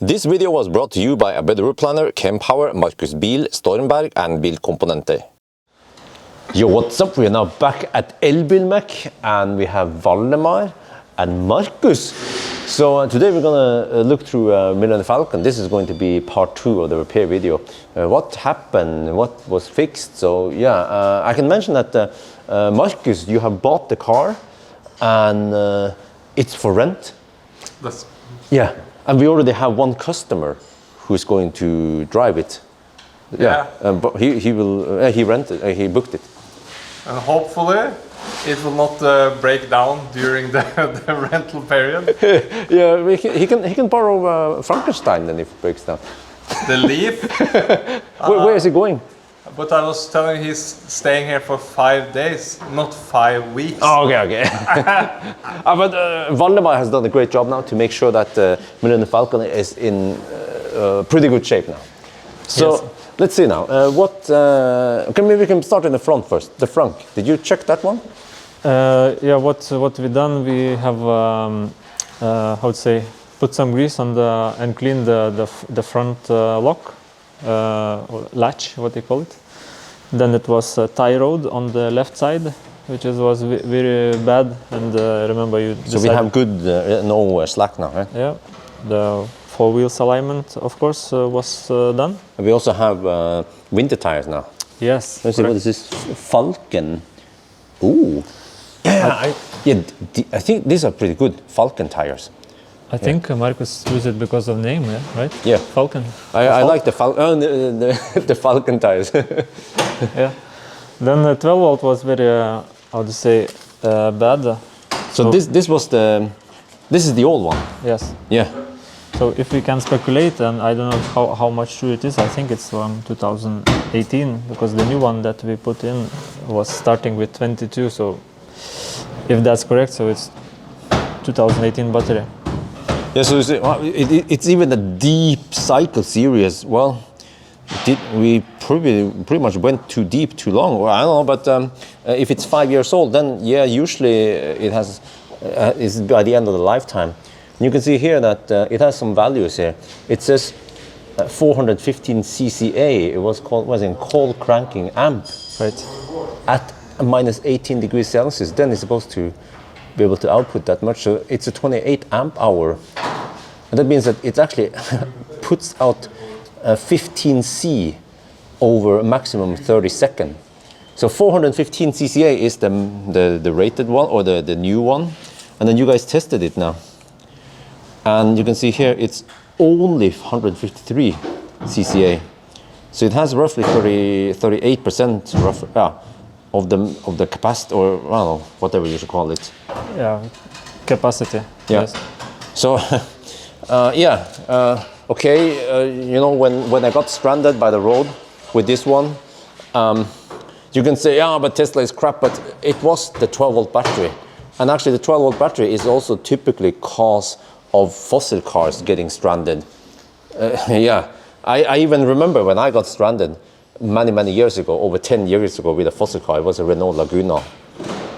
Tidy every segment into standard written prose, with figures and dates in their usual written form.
This video was brought to you by a ABRP planner, Kempower, Markus Bil, Stormberg and Bilkomponenter. Yo, what's up? We are now back at Elbilmek and we have Valdemar and Markus. So today we're gonna look through Millennium Falcon. This is going to be part 2 of the repair video. What happened? What was fixed? So yeah, I can mention that Markus, you have bought the car and it's for rent. Yeah, and we already have one customer who's going to drive it. Yeah, but he will. He rented. He booked it. And hopefully, it will not break down during the rental period. Yeah, he can borrow Frankenstein then if it breaks down. The Leaf. Where is he going? But I was telling he's staying here for 5 days, not 5 weeks. Oh, okay. But Valdemar has done a great job now to make sure that Millennium Falcon is in pretty good shape now. So yes. Let's see now. Maybe we can start in the front first. The front. Did you check that one? Yeah. What we done? We have how to say, put some grease on and clean the front lock. Or latch, what they call it. Then it was tie rod on the left side, which was very bad. And remember, you. So we have good no slack now, right? Yeah, the 4 wheels alignment, of course, was done. And we also have winter tires now. Yes. Let's see, what is this? Falcon. Ooh. Yeah, I think these are pretty good Falcon tires. I think Markus used it because of name, yeah, right? Yeah. Falcon. I like the the Falcon tires. Yeah. Then the 12 volt was very, how to say, bad. So this is the old one. Yes. Yeah. So if we can speculate, and I don't know how much true it is, I think it's from 2018 because the new one that we put in was starting with 22. So if that's correct, so it's 2018 battery. Yeah, so it's even a deep cycle series. Well, we pretty much went too deep, too long. Well, I don't know, but if it's 5 years old, then yeah, usually it has is by the end of the lifetime. You can see here that it has some values here. It says 415 CCA. It was in cold cranking amp. Right. At minus 18 degrees Celsius, then it's supposed to be able to output that much. So it's a 28 amp hour. And that means that it actually puts out 15 C over a maximum 30 seconds. So 415 CCA is the rated one or the new one. And then you guys tested it now. And you can see here it's only 153 CCA. So it has roughly 38% of the capacity, or I don't know, whatever you should call it. Yeah, capacity. Yeah. Yes. So, okay. You know, when I got stranded by the road with this one, you can say, yeah, but Tesla is crap. But it was the 12-volt battery, and actually the 12-volt battery is also typically cause of fossil cars getting stranded. Yeah, I even remember when I got stranded many years ago, over 10 years ago, with a fossil car. It was a Renault Laguna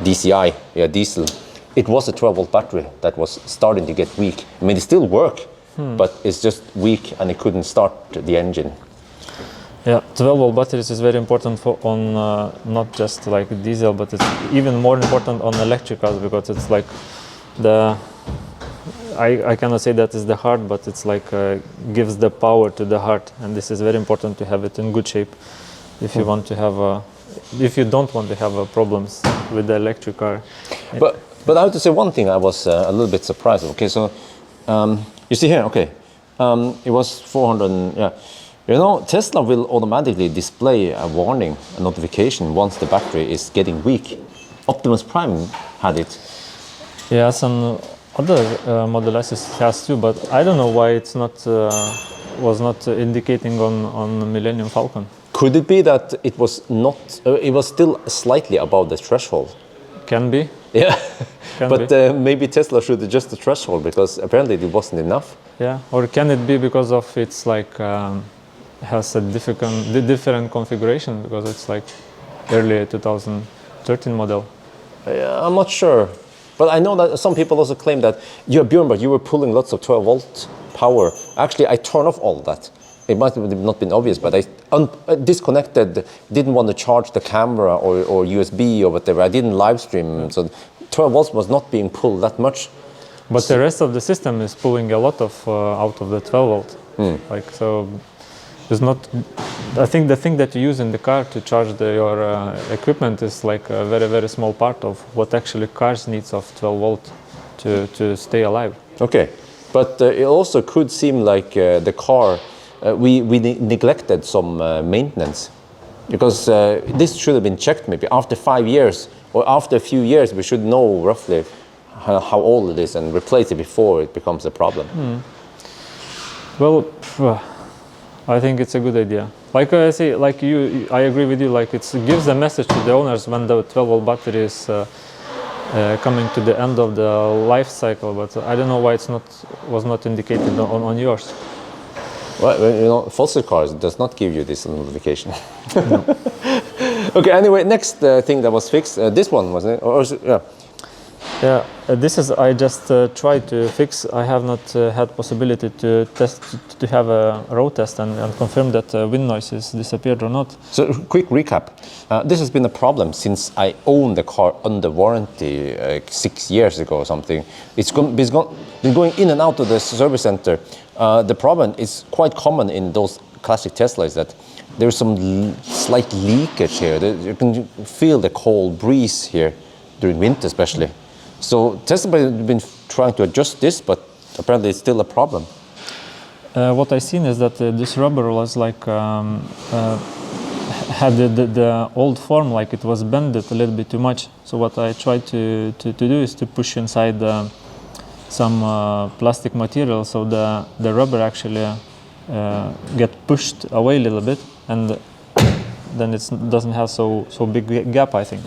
DCI, yeah, diesel. It was a 12-volt battery that was starting to get weak. I mean, it still works, but it's just weak and it couldn't start the engine. Yeah, 12-volt batteries is very important for not just like diesel, but it's even more important on electric cars because it's like I cannot say that is the heart, but it's like gives the power to the heart, and this is very important to have it in good shape if you want to have if you don't want to have problems with the electric car. But I have to say one thing. I was a little bit surprised. Okay, so you see here. Okay, it was 400. Yeah, you know, Tesla will automatically display a warning, a notification once the battery is getting weak. Optimus Prime had it. Yes, and other Model S has too, but I don't know why it's not was not indicating on Millennium Falcon. Could it be that it was not? It was still slightly above the threshold. Can be. Yeah, Can but be. Maybe Tesla should adjust the threshold because apparently it wasn't enough. Yeah, or can it be because of it's like has a different configuration because it's like early 2013 model. I'm not sure. But I know that some people also claim that, yeah, Bjørn, but you were pulling lots of 12-volt power. Actually, I turned off all that. It might have not been obvious, but I disconnected, didn't want to charge the camera or USB or whatever. I didn't live stream, so 12 volts was not being pulled that much. But the rest of the system is pulling a lot of out of the 12 volt. Like, so it's not. I think the thing that you use in the car to charge your equipment is like a very, very small part of what actually cars needs of 12 volt to stay alive. Okay, but it also could seem like the car, we neglected some maintenance, because this should have been checked maybe after 5 years or after a few years. We should know roughly how old it is and replace it before it becomes a problem. Well, I think it's a good idea. Like I say, like you, I agree with you. Like it gives a message to the owners when the 12 volt battery is coming to the end of the life cycle. But I don't know why was not indicated on yours. Well, you know, fossil cars does not give you this notification. No. Okay. Anyway, next thing that was fixed. This one wasn't it? Or yeah. Yeah, this is I just tried to fix. I have not had possibility to test to have a road test and confirm that wind noise has disappeared or not. So quick recap. This has been a problem since I owned the car under warranty 6 years ago or something. It's been going in and out of the service center. The problem is quite common in those classic Teslas that there's some slight leakage here. You can feel the cold breeze here during winter especially. So Tesla has been trying to adjust this, but apparently it's still a problem. What I've seen is that this rubber was like had the old form, like it was bended a little bit too much. So what I tried to do is to push inside some plastic material, so the rubber actually get pushed away a little bit, and then it doesn't have so big gap, I think.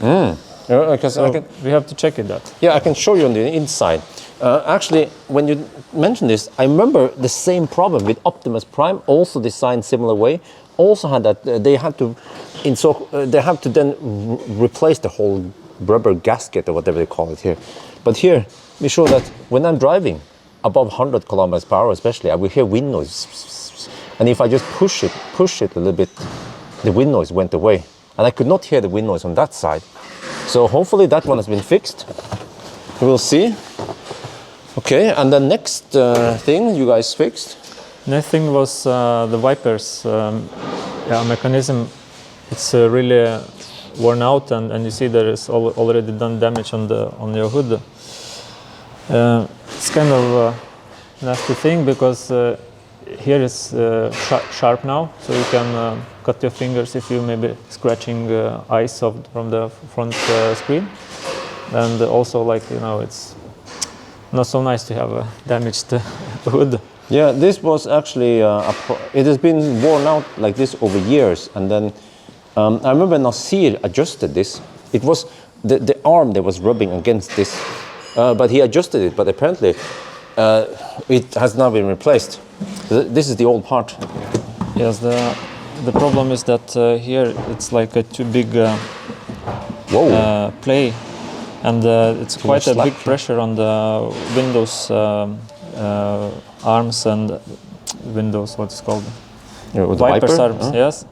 So we have to check it that. Yeah, I can show you on the inside. Actually, when you mentioned this, I remember the same problem with Optimus Prime, also designed similar way. Also had that they had to then replace the whole rubber gasket or whatever they call it here. But here we show that when I'm driving above 100 kilometers per hour, especially, I will hear wind noise, and if I just push it a little bit, the wind noise went away, and I could not hear the wind noise on that side. So hopefully that one has been fixed. We'll see. Okay, and the next thing you guys fixed? Next thing was the wipers mechanism. It's really worn out, and you see there is already done damage on your hood. It's kind of a nasty thing because here is sharp now, so you can cut your fingers if you maybe scratching ice from the front screen, and also, like, you know, it's not so nice to have a damaged hood. Yeah, this was actually it has been worn out like this over years, and then I remember Nasir adjusted this. It was the arm that was rubbing against this, but he adjusted it, but apparently it has now been replaced. This is the old part. Yes, the problem is that here it's like a too big play, and it's quite a big pressure on the windows arms and windows, what's called? Yeah, wipers arms, yes.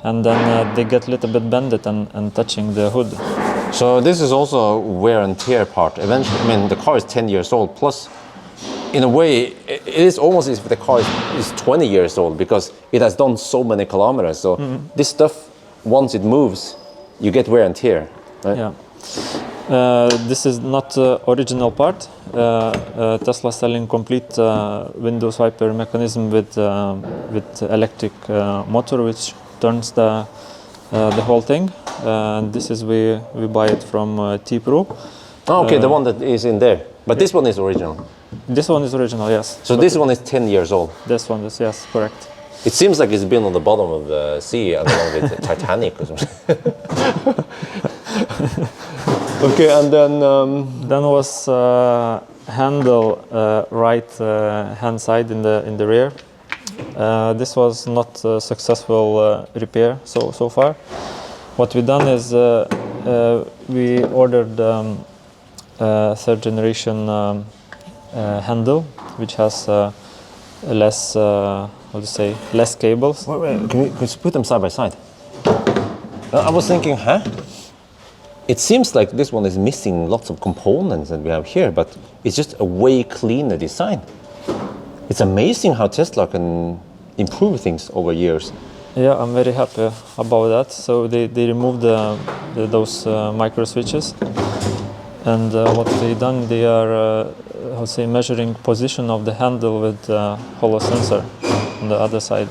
And then they get a little bit bended and touching the hood. So this is also wear and tear part. Eventually, I mean, the car is 10 years old, plus in a way, it is almost as if the car is 20 years old because it has done so many kilometers. So this stuff, once it moves, you get wear and tear, right? Yeah. This is not original part. Tesla selling complete windows wiper mechanism with electric motor, which turns the whole thing. And this is we buy it from T-Pro. Oh, okay, the one that is in there. But this one is original. This one is original, yes. So this one is 10 years old. This one is, yes, correct. It seems like it's been on the bottom of the sea along with the Titanic or something. Okay, and then was handle right hand side in the rear. This was not a successful repair so far. What we done is we ordered third generation handle, which has less, how to say, less cables. Wait, can you put them side by side? I was thinking, huh? It seems like this one is missing lots of components that we have here, but it's just a way cleaner design. It's amazing how Tesla can improve things over years. Yeah, I'm very happy about that. So they removed those micro switches, and what they done, they are how to say, measuring position of the handle with hollow sensor on the other side.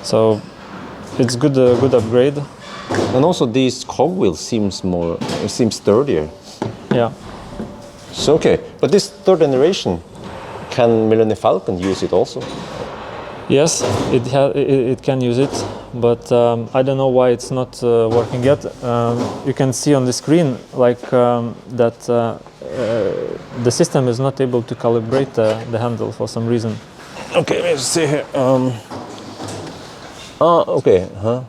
So it's good upgrade. And also these cogwheels seem sturdier. Yeah. So okay, but this third generation, can Millennium Falcon use it also? Yes, it can use it, but I don't know why it's not working yet. You can see on the screen like that the system is not able to calibrate the handle for some reason. Okay, let's see here. Okay, huh?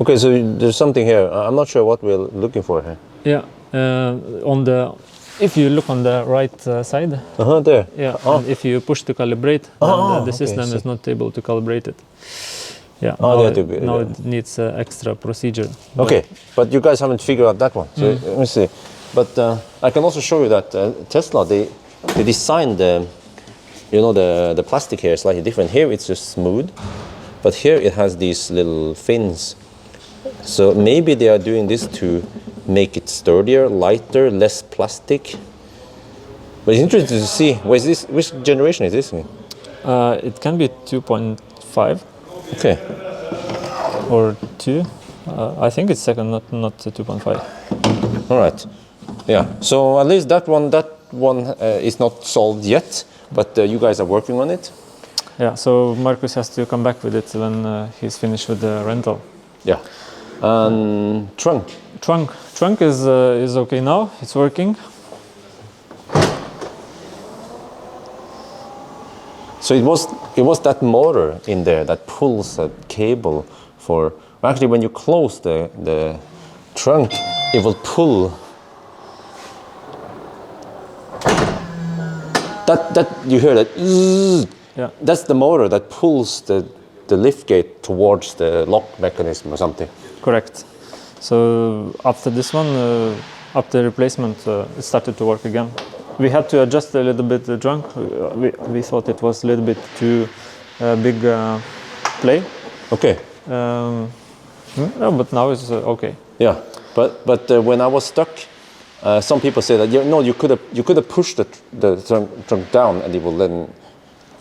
Okay, so there's something here. I'm not sure what we're looking for here. Yeah, if you look on the right side, There. yeah, and if you push to calibrate, then the system is not able to calibrate it. Yeah, now it needs extra procedure. Okay, but you guys haven't figured out that one. So let me see. But I can also show you that Tesla, they designed the plastic here slightly different. Here it's just smooth, but here it has these little fins. So maybe they are doing this to make it sturdier, lighter, less plastic. But it's interesting to see. Which generation is this? It can be 2.5. Okay. Or 2. I think it's second, not 2.5. All right. Yeah. So at least that one is not solved yet, but you guys are working on it. Yeah. So Marcus has to come back with it when he's finished with the rental. Yeah. Trunk is okay now. It's working. So it was that motor in there that pulls a cable for. Actually, when you close the trunk, it will pull. That you hear that. Yeah. That's the motor that pulls the lift gate towards the lock mechanism or something. Correct. So after this one, after replacement, it started to work again. We had to adjust a little bit the trunk. We thought it was a little bit too big play. Okay. No, but now it's okay. Yeah, but when I was stuck, some people say that you could have pushed the trunk down and it will then,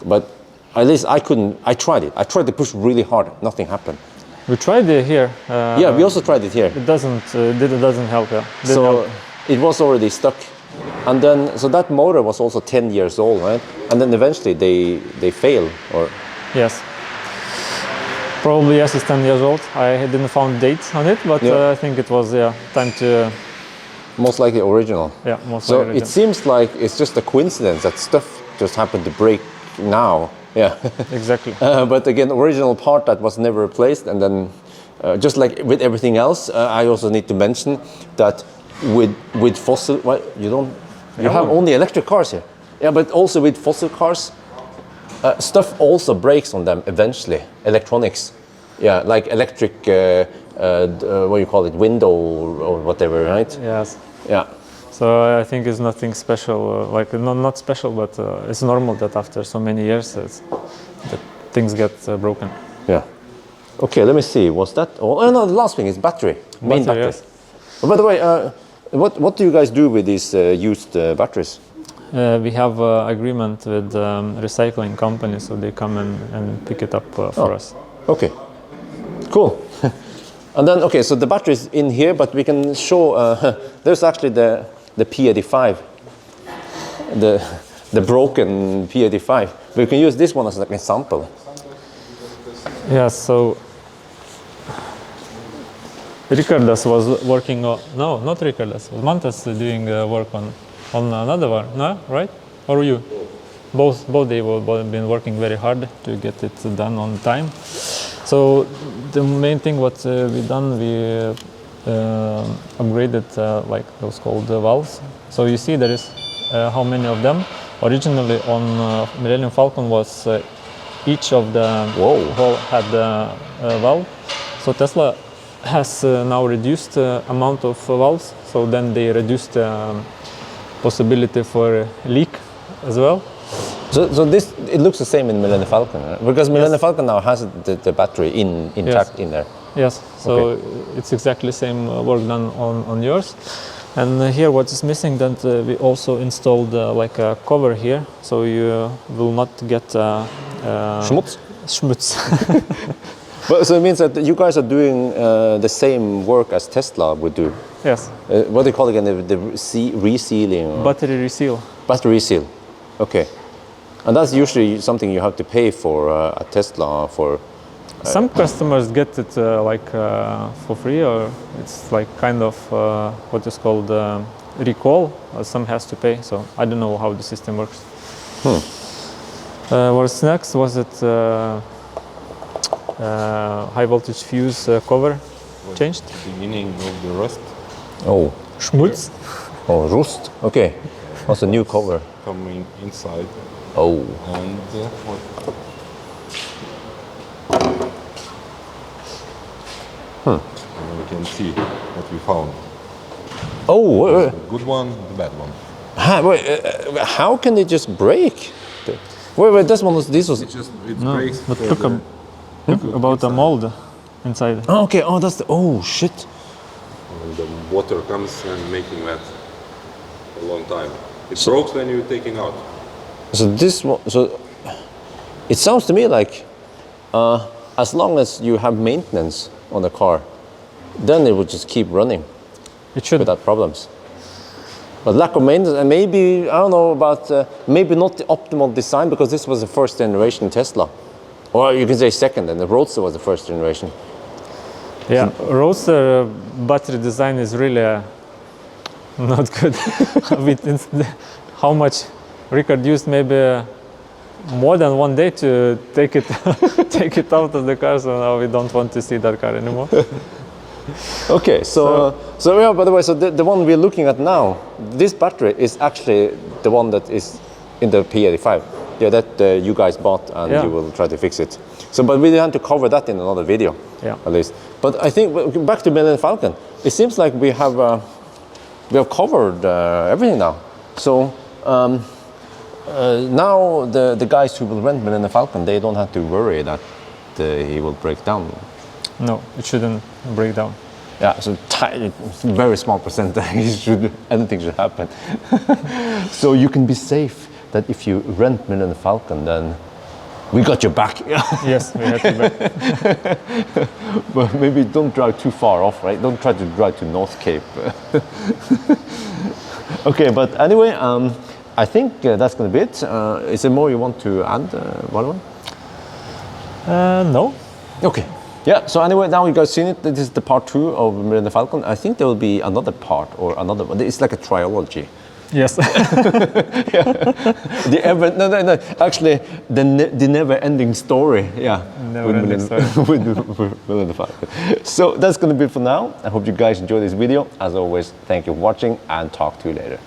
but at least I couldn't. I tried it. I tried to push really hard. Nothing happened. We tried it here. Yeah, we also tried it here. It doesn't help. Yeah. It was already stuck, and then so that motor was also 10 years old, right? And then eventually they fail, or yes. Probably yes, it's 10 years old. I didn't find dates on it, but I think it was time to. Most likely original. Yeah, most so likely. So it seems like it's just a coincidence that stuff just happened to break now. Yeah. Exactly. But again, original part that was never replaced, and then just like with everything else, I also need to mention that with fossil, you have only electric cars here. Yeah, but also with fossil cars, stuff also breaks on them eventually. Electronics, yeah, like electric, what you call it, window or whatever, right? Yes. Yeah. So I think it's nothing special, like not special, but it's normal that after so many years that things get broken. Yeah. Okay, let me see. Was that? Oh no, the last thing is battery. Main battery. Yes. Oh, by the way, what do you guys do with these used batteries? We have agreement with recycling companies, so they come and pick it up for us. Okay. Cool. And then, okay, so the battery is in here, but we can show, there's actually the P85, the broken P85. We can use this one as like an example. Yeah, so Ricardas was working on, no, not Ricardas, Mantas doing work on another one, no, right? Or you? Both they have been working very hard to get it done on time. So the main thing what we done, we upgraded like those called valves. So you see there is how many of them, Originally on Millennium Falcon was each of the hole had a valve. So Tesla has now reduced amount of valves. So then they reduced possibility for leak as well. So this, it looks the same in Millennium Falcon, right? Because Millennium Falcon now has the battery intact in there. Yes, so it's exactly the same work done on yours. And here what is missing, that we also installed like a cover here, so you will not get Schmutz? schmutz. But, so it means that you guys are doing the same work as Tesla would do. Yes. What do you call it again? The resealing? Or? Battery reseal. Battery reseal. Okay. And that's usually something you have to pay for at Tesla for. Some customers get it for free, or it's like kind of what is called recall. Some has to pay, so I don't know how the system works. What's next? Was it high voltage fuse cover changed? The beginning of the rust. Oh. Schmutz. Oh, rust. Okay. What's a new cover? Coming inside. Oh. And and we can see what we found. Oh. The good one, the bad one. How can it just break? Wait, this was. It breaks. But look about the mold inside. Oh, okay. Oh, that's the. Oh shit. And the water comes and making that a long time. It breaks when you're taking out. So this one. So it sounds to me like, as long as you have maintenance on the car, then it will just keep running. It should. Without problems. But lack of maintenance, and maybe, I don't know about, maybe not the optimal design, because this was the first generation Tesla. Or you can say second, and the Roadster was the first generation. Yeah, Roadster battery design is really not good. How much Rickard used maybe more than 1 day to take it take it out of the car, so now we don't want to see that car anymore. Okay, so yeah, by the way, so the one we're looking at now, this battery is actually the one that is in the P85. Yeah, that you guys bought, and you will try to fix it. So, but we have to cover that in another video, at least. But I think, back to Millennium Falcon, it seems like we have covered everything now. So now the guys who will rent Millennium Falcon, they don't have to worry that he will break down. No, it shouldn't break down. Yeah, so very small percentage anything should happen. So you can be safe that if you rent Millennium Falcon, then we got your back. Yes, we had to back. But maybe don't drive too far off, right? Don't try to drive to North Cape. Okay, but anyway, I think that's going to be it. Is there more you want to add, Valvan? No. Okay. Yeah, so anyway, now you guys seen it. This is the part 2 of Millennium Falcon. I think there will be another part or another one. It's like a trilogy. Yes. No. Actually, the never-ending story. Yeah. Never-ending story. with Millennium Falcon. So that's going to be it for now. I hope you guys enjoyed this video. As always, thank you for watching, and talk to you later.